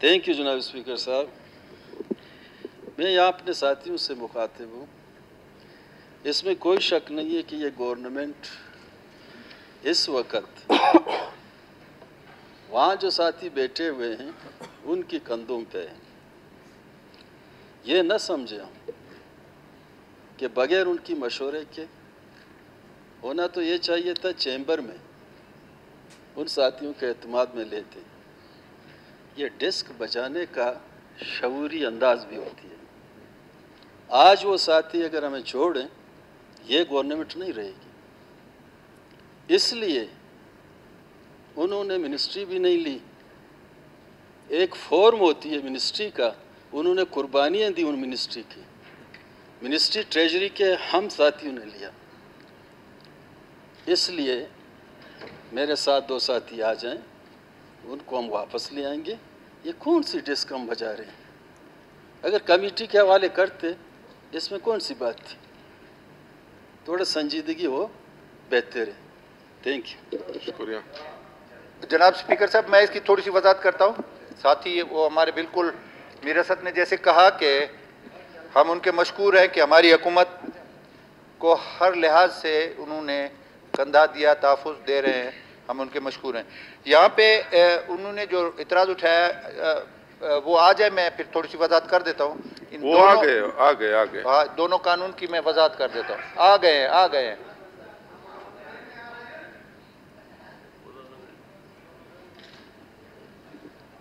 Thank you जनाब speaker साहब। मैं यहाँ अपने साथियों से मुखातिब हूँ। इसमें कोई शक नहीं है कि ये गवर्नमेंट इस वक्त वहाँ जो साथी बैठे हुए हैं उनकी कंधों पे है। ये न समझे कि बगैर उनकी मशवरे के होना तो ये चाहिए था चैम्बर में उन साथियों के एतमाद में लेते। ये डिस्क बजाने का शऊरी अंदाज भी होती है। आज वो साथी अगर हमें छोड़ें ये गवर्नमेंट नहीं रहेगी। इसलिए उन्होंने मिनिस्ट्री भी नहीं ली। एक फॉर्म होती है मिनिस्ट्री का, उन्होंने कुर्बानियाँ दी उन मिनिस्ट्री की। मिनिस्ट्री ट्रेजरी के हम साथियों ने लिया। इसलिए मेरे साथ दो साथी आ जाएं, उनको हम वापस ले आएंगे। ये कौन सी डिस्क हम बजा रहे हैं? अगर कमेटी के हवाले करते इसमें कौन सी बात थी? थोड़ा संजीदगी हो बेहतर है। Thank you. शुक्रिया जनाब स्पीकर साहब, मैं इसकी थोड़ी सी वजाहत करता हूँ। साथी वो हमारे बिल्कुल मीरसत ने जैसे कहा कि हम उनके मशकूर हैं कि हमारी हुकूमत को हर लिहाज से उन्होंने कंधा दिया, तहफ़्फ़ुज़ दे रहे हैं, हम उनके मशकूर हैं। यहाँ पे उन्होंने जो इतराज़ उठाया वो आ जाए, मैं फिर थोड़ी सी वजाहत कर देता हूँ। वो आ गए दोनों कानून की मैं वजाहत कर देता हूँ। आ गए हैं।